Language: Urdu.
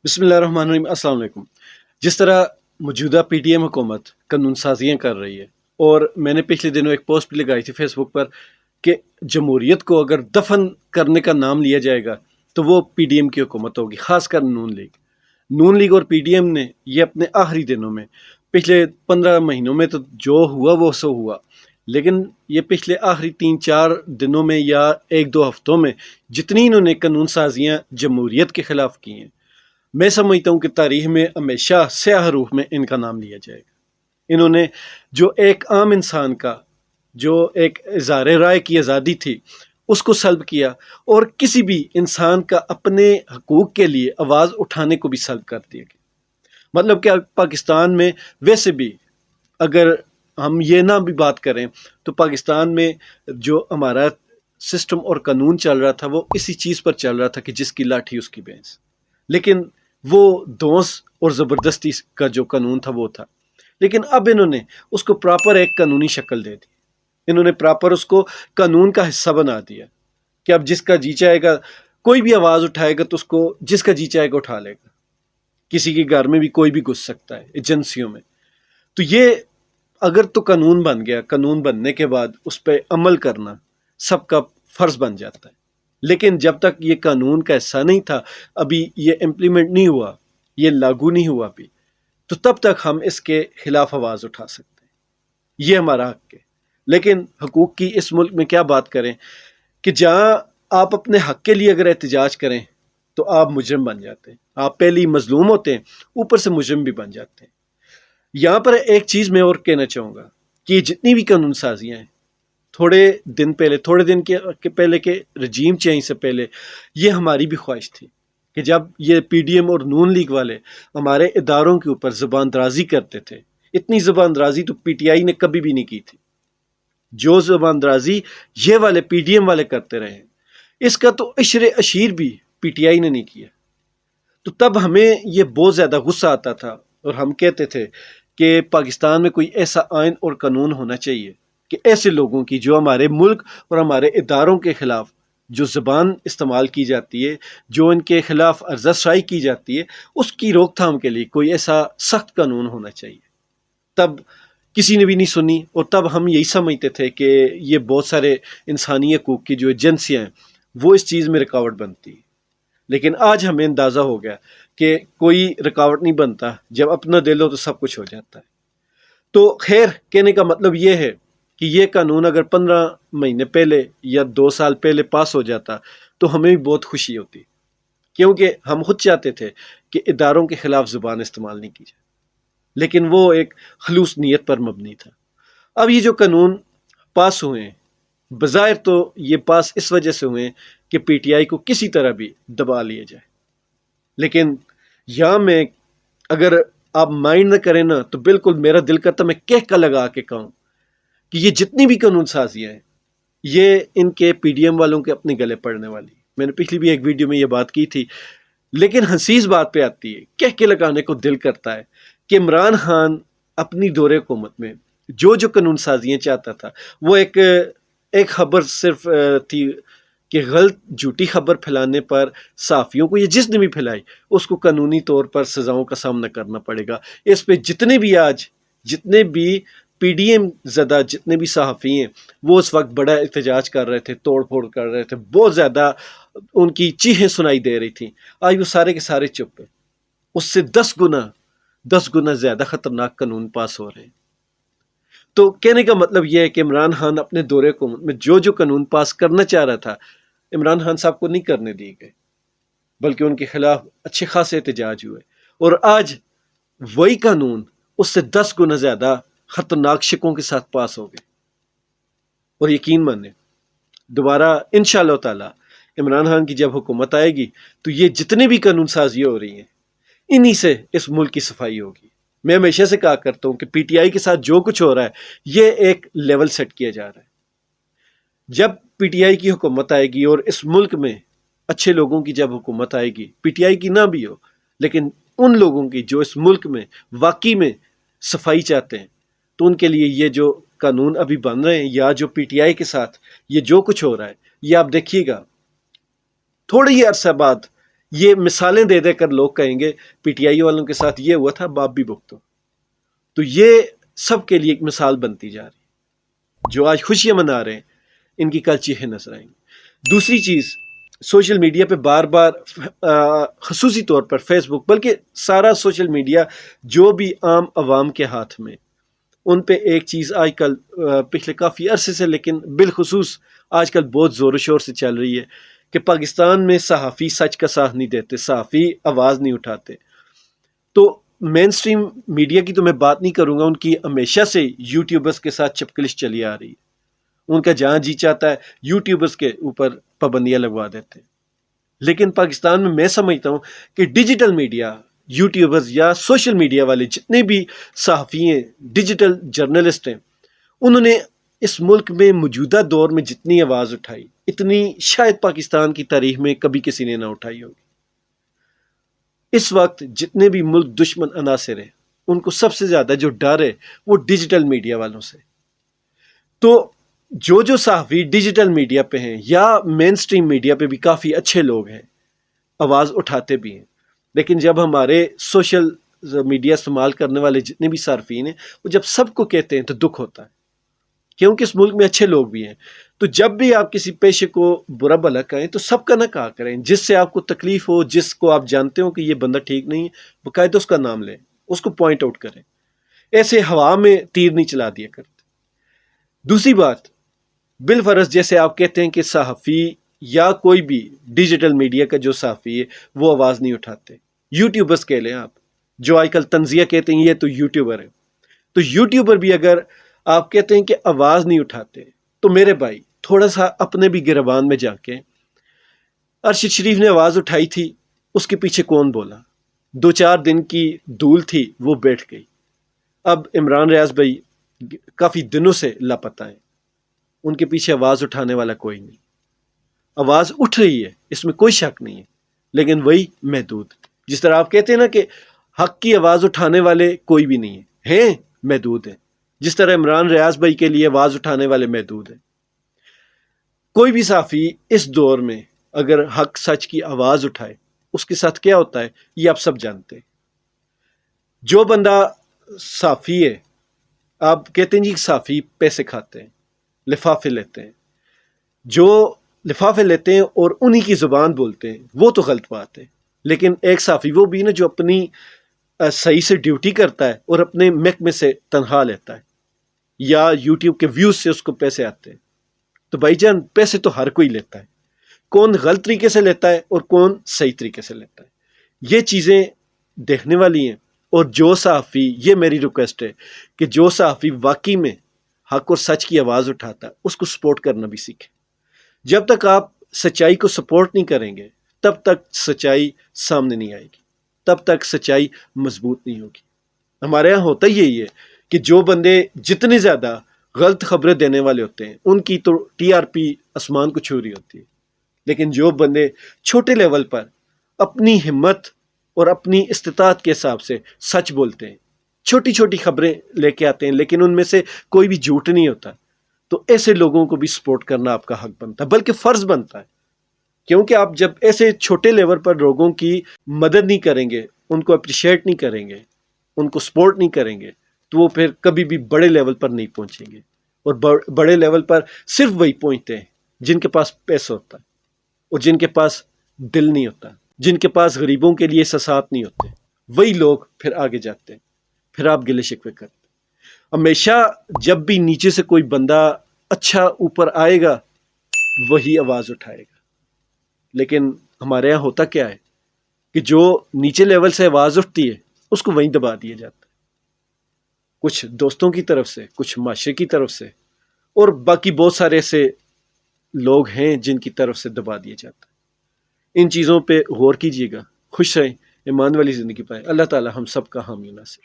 بسم اللہ الرحمن الرحیم۔ السلام علیکم۔ جس طرح موجودہ پی ٹی ایم حکومت قانون سازیاں کر رہی ہے، اور میں نے پچھلے دنوں ایک پوسٹ بھی لگائی تھی فیس بک پر کہ جمہوریت کو اگر دفن کرنے کا نام لیا جائے گا تو وہ پی ڈی ایم کی حکومت ہوگی، خاص کر نون لیگ اور پی ڈی ایم نے یہ اپنے آخری دنوں میں، پچھلے 15 مہینوں میں تو جو ہوا وہ سو ہوا، لیکن یہ پچھلے آخری 3-4 دنوں میں یا 1-2 ہفتوں میں جتنی انہوں نے قانون سازیاں جمہوریت کے خلاف کی ہیں، میں سمجھتا ہوں کہ تاریخ میں ہمیشہ سیاہ روح میں ان کا نام لیا جائے گا۔ انہوں نے جو ایک عام انسان کا جو ایک اظہار رائے کی آزادی تھی اس کو سلب کیا، اور کسی بھی انسان کا اپنے حقوق کے لیے آواز اٹھانے کو بھی سلب کر دیا گیا۔ مطلب کہ پاکستان میں ویسے بھی اگر ہم یہ نہ بھی بات کریں تو پاکستان میں جو ہمارا سسٹم اور قانون چل رہا تھا وہ اسی چیز پر چل رہا تھا کہ جس کی لاٹھی اس کی بھینس، لیکن وہ دونس اور زبردستی کا جو قانون تھا وہ تھا۔ لیکن اب انہوں نے اس کو پراپر ایک قانونی شکل دے دی، انہوں نے پراپر اس کو قانون کا حصہ بنا دیا کہ اب جس کا جی چاہے گا کوئی بھی آواز اٹھائے گا تو اس کو جس کا جی چاہے گا اٹھا لے گا، کسی کے گھر میں بھی کوئی بھی گھس سکتا ہے، ایجنسیوں میں۔ تو یہ اگر تو قانون بن گیا، قانون بننے کے بعد اس پہ عمل کرنا سب کا فرض بن جاتا ہے، لیکن جب تک یہ قانون کا حصہ نہیں تھا، ابھی یہ امپلیمنٹ نہیں ہوا، یہ لاگو نہیں ہوا ابھی، تو تب تک ہم اس کے خلاف آواز اٹھا سکتے ہیں، یہ ہمارا حق ہے۔ لیکن حقوق کی اس ملک میں کیا بات کریں کہ جہاں آپ اپنے حق کے لیے اگر احتجاج کریں تو آپ مجرم بن جاتے ہیں، آپ پہلے ہی مظلوم ہوتے ہیں، اوپر سے مجرم بھی بن جاتے ہیں۔ یہاں پر ایک چیز میں اور کہنا چاہوں گا کہ یہ جتنی بھی قانون سازیاں ہیں، تھوڑے دن کے پہلے کے رجیم چینج سے پہلے یہ ہماری بھی خواہش تھی کہ جب یہ پی ڈی ایم اور نون لیگ والے ہمارے اداروں کے اوپر زبان درازی کرتے تھے، اتنی زبان درازی تو پی ٹی آئی نے کبھی بھی نہیں کی تھی، جو زبان درازی یہ والے پی ڈی ایم والے کرتے رہے ہیں اس کا تو عشر اشیر بھی پی ٹی آئی نے نہیں کیا۔ تو تب ہمیں یہ بہت زیادہ غصہ آتا تھا، اور ہم کہتے تھے کہ پاکستان میں کوئی ایسا آئین اور قانون ہونا چاہیے کہ ایسے لوگوں کی جو ہمارے ملک اور ہمارے اداروں کے خلاف جو زبان استعمال کی جاتی ہے، جو ان کے خلاف عرضہ شائی کی جاتی ہے، اس کی روک تھام کے لیے کوئی ایسا سخت قانون ہونا چاہیے۔ تب کسی نے بھی نہیں سنی، اور تب ہم یہی سمجھتے تھے کہ یہ بہت سارے انسانی حقوق کی جو ایجنسیاں ہیں وہ اس چیز میں رکاوٹ بنتی ہیں۔ لیکن آج ہمیں اندازہ ہو گیا کہ کوئی رکاوٹ نہیں بنتا، جب اپنا دل ہو تو سب کچھ ہو جاتا ہے۔ تو خیر، کہنے کا مطلب یہ ہے کہ یہ قانون اگر 15 مہینے پہلے یا 2 سال پہلے پاس ہو جاتا تو ہمیں بھی بہت خوشی ہوتی، کیونکہ ہم خود چاہتے تھے کہ اداروں کے خلاف زبان استعمال نہیں کی جائے، لیکن وہ ایک خلوص نیت پر مبنی تھا۔ اب یہ جو قانون پاس ہوئے ہیں، بظاہر تو یہ پاس اس وجہ سے ہوئے ہیں کہ پی ٹی آئی کو کسی طرح بھی دبا لیا جائے، لیکن یہاں میں اگر آپ مائنڈ نہ کریں نا تو بالکل میرا دل کرتا میں کہہ کا لگا کے کہوں کہ یہ جتنی بھی قانون سازیاں ہیں یہ ان کے پی ڈی ایم والوں کے اپنے گلے پڑنے والی۔ میں نے پچھلی بھی ایک ویڈیو میں یہ بات کی تھی، لیکن ہنسیز بات پہ آتی ہے، کہہ کے لگانے کو دل کرتا ہے کہ عمران خان اپنی دور حکومت میں جو قانون سازیاں چاہتا تھا، وہ ایک خبر صرف تھی کہ غلط جھوٹی خبر پھیلانے پر صحافیوں کو، یہ جس نے بھی پھیلائی اس کو قانونی طور پر سزاؤں کا سامنا کرنا پڑے گا۔ اس پہ جتنے بھی پی ڈی ایم زدہ جتنے بھی صحافی ہیں وہ اس وقت بڑا احتجاج کر رہے تھے، توڑ پھوڑ کر رہے تھے، بہت زیادہ ان کی چیخیں سنائی دے رہی تھیں۔ آج وہ سارے کے سارے چپ ہیں، اس سے 10 گنا زیادہ خطرناک قانون پاس ہو رہے ہیں۔ تو کہنے کا مطلب یہ ہے کہ عمران خان اپنے دور حکومت میں جو قانون پاس کرنا چاہ رہا تھا، عمران خان صاحب کو نہیں کرنے دیے گئے، بلکہ ان کے خلاف اچھے خاصے احتجاج ہوئے، اور آج وہی قانون اس سے 10 گنا زیادہ خطرناک شکوں کے ساتھ پاس ہو گئے۔ اور یقین مانیں دوبارہ انشاءاللہ تعالی عمران خان کی جب حکومت آئے گی تو یہ جتنے بھی قانون سازی ہو رہی ہیں انہی سے اس ملک کی صفائی ہوگی۔ میں ہمیشہ سے کہا کرتا ہوں کہ پی ٹی آئی کے ساتھ جو کچھ ہو رہا ہے یہ ایک لیول سیٹ کیا جا رہا ہے۔ جب پی ٹی آئی کی حکومت آئے گی اور اس ملک میں اچھے لوگوں کی جب حکومت آئے گی، پی ٹی آئی کی نہ بھی ہو لیکن ان لوگوں کی جو اس ملک میں واقعی میں صفائی چاہتے ہیں، تو ان کے لیے یہ جو قانون ابھی بن رہے ہیں یا جو پی ٹی آئی کے ساتھ یہ جو کچھ ہو رہا ہے، یہ آپ دیکھیے گا تھوڑے ہی عرصہ بعد یہ مثالیں دے دے کر لوگ کہیں گے پی ٹی آئی والوں کے ساتھ یہ ہوا تھا، باپ بھی بھگتو. تو یہ سب کے لیے ایک مثال بنتی جا رہی ہے. جو آج خوشیاں منا رہے ہیں ان کی کل چیخیں نظر آئیں گی. دوسری چیز، سوشل میڈیا پہ بار بار خصوصی طور پر فیس بک، بلکہ سارا سوشل میڈیا جو بھی عام عوام کے ہاتھ میں، ان پہ ایک چیز آج کل پچھلے کافی عرصے سے لیکن بالخصوص آج کل بہت زور و شور سے چل رہی ہے کہ پاکستان میں صحافی سچ کا ساتھ نہیں دیتے، صحافی آواز نہیں اٹھاتے. تو مین سٹریم میڈیا کی تو میں بات نہیں کروں گا، ان کی ہمیشہ سے یوٹیوبرز کے ساتھ چپکلش چلی آ رہی ہے. ان کا جہاں جی چاہتا ہے یوٹیوبرز کے اوپر پابندیاں لگوا دیتے ہیں. لیکن پاکستان میں سمجھتا ہوں کہ ڈیجیٹل میڈیا، یوٹیوبرز یا سوشل میڈیا والے جتنے بھی صحافی ہیں، ڈیجیٹل جرنلسٹ ہیں، انہوں نے اس ملک میں موجودہ دور میں جتنی آواز اٹھائی، اتنی شاید پاکستان کی تاریخ میں کبھی کسی نے نہ اٹھائی ہوگی. اس وقت جتنے بھی ملک دشمن عناصر ہیں، ان کو سب سے زیادہ جو ڈر ہے وہ ڈیجیٹل میڈیا والوں سے. تو جو صحافی ڈیجیٹل میڈیا پہ ہیں یا مین سٹریم میڈیا پہ بھی کافی اچھے لوگ ہیں، آواز اٹھاتے بھی ہیں، لیکن جب ہمارے سوشل میڈیا استعمال کرنے والے جتنے بھی صارفین ہیں، وہ جب سب کو کہتے ہیں تو دکھ ہوتا ہے، کیونکہ اس ملک میں اچھے لوگ بھی ہیں. تو جب بھی آپ کسی پیشے کو برا بھلا کہیں تو سب کا نہ کہا کریں، جس سے آپ کو تکلیف ہو، جس کو آپ جانتے ہو کہ یہ بندہ ٹھیک نہیں ہے، باقاعدہ اس کا نام لیں، اس کو پوائنٹ آؤٹ کریں. ایسے ہوا میں تیر نہیں چلا دیا کرتے. دوسری بات، بالفرض جیسے آپ کہتے ہیں کہ صحافی یا کوئی بھی ڈیجیٹل میڈیا کا جو صحافی ہے وہ آواز نہیں اٹھاتے. یوٹیوبرز کہہ لیں آپ، جو آج کل تنزیہ کہتے ہیں یہ تو یوٹیوبر ہے. تو یوٹیوبر بھی اگر آپ کہتے ہیں کہ آواز نہیں اٹھاتے، تو میرے بھائی تھوڑا سا اپنے بھی گریبان میں جا کے، ارشد شریف نے آواز اٹھائی تھی، اس کے پیچھے کون بولا؟ 2-4 دن کی دھول تھی، وہ بیٹھ گئی. اب عمران ریاض بھائی کافی دنوں سے لاپتہ ہیں، ان کے پیچھے آواز اٹھانے والا کوئی نہیں. آواز اٹھ رہی ہے، اس میں کوئی شک نہیں ہے، لیکن وہی محدود. جس طرح آپ کہتے ہیں نا کہ حق کی آواز اٹھانے والے کوئی بھی نہیں ہیں، محدود ہیں. جس طرح عمران ریاض بھائی کے لیے آواز اٹھانے والے محدود ہیں. کوئی بھی صحافی اس دور میں اگر حق سچ کی آواز اٹھائے، اس کے ساتھ کیا ہوتا ہے یہ آپ سب جانتے ہیں. جو بندہ صحافی ہے، آپ کہتے ہیں جی صحافی پیسے کھاتے ہیں، لفافے لیتے ہیں. جو لفافے لیتے ہیں اور انہی کی زبان بولتے ہیں وہ تو غلط بات ہے. لیکن ایک صحافی وہ بھی نا جو اپنی صحیح سے ڈیوٹی کرتا ہے اور اپنے محکمے سے تنخواہ لیتا ہے یا یوٹیوب کے ویوز سے اس کو پیسے آتے ہیں. تو بھائی جان پیسے تو ہر کوئی لیتا ہے، کون غلط طریقے سے لیتا ہے اور کون صحیح طریقے سے لیتا ہے، یہ چیزیں دیکھنے والی ہیں. اور جو صحافی، یہ میری ریکویسٹ ہے کہ جو صحافی واقعی میں حق اور سچ کی آواز اٹھاتا ہے اس کو سپورٹ کرنا بھی سیکھیں. جب تک آپ سچائی کو سپورٹ نہیں کریں گے تب تک سچائی سامنے نہیں آئے گی، تب تک سچائی مضبوط نہیں ہوگی. ہمارے یہاں ہوتا یہی ہے کہ جو بندے جتنے زیادہ غلط خبریں دینے والے ہوتے ہیں ان کی تو ٹی آر پی آسمان کو چھو رہی ہوتی ہے. لیکن جو بندے چھوٹے لیول پر اپنی ہمت اور اپنی استطاعت کے حساب سے سچ بولتے ہیں، چھوٹی چھوٹی خبریں لے کے آتے ہیں لیکن ان میں سے کوئی بھی جھوٹ نہیں ہوتا، تو ایسے لوگوں کو بھی سپورٹ کرنا آپ کا حق بنتا ہے، بلکہ فرض بنتا ہے. کیونکہ آپ جب ایسے چھوٹے لیول پر لوگوں کی مدد نہیں کریں گے، ان کو اپریشیٹ نہیں کریں گے، ان کو سپورٹ نہیں کریں گے، تو وہ پھر کبھی بھی بڑے لیول پر نہیں پہنچیں گے. اور بڑے لیول پر صرف وہی پہنچتے ہیں جن کے پاس پیسہ ہوتا ہے اور جن کے پاس دل نہیں ہوتا، جن کے پاس غریبوں کے لیے احساسات نہیں ہوتے. وہی لوگ پھر آگے جاتے ہیں، پھر آپ گلے شکوے کرتے ہیں. ہمیشہ جب بھی نیچے سے کوئی بندہ اچھا اوپر آئے گا وہی آواز اٹھائے گا. لیکن ہمارے یہاں ہوتا کیا ہے کہ جو نیچے لیول سے آواز اٹھتی ہے اس کو وہیں دبا دیا جاتا ہے، کچھ دوستوں کی طرف سے، کچھ معاشرے کی طرف سے، اور باقی بہت سارے ایسے لوگ ہیں جن کی طرف سے دبا دیا جاتا ہے. ان چیزوں پہ غور کیجیے گا. خوش رہیں، ایمان والی زندگی پائیں. اللہ تعالی ہم سب کا حامی و ناصر.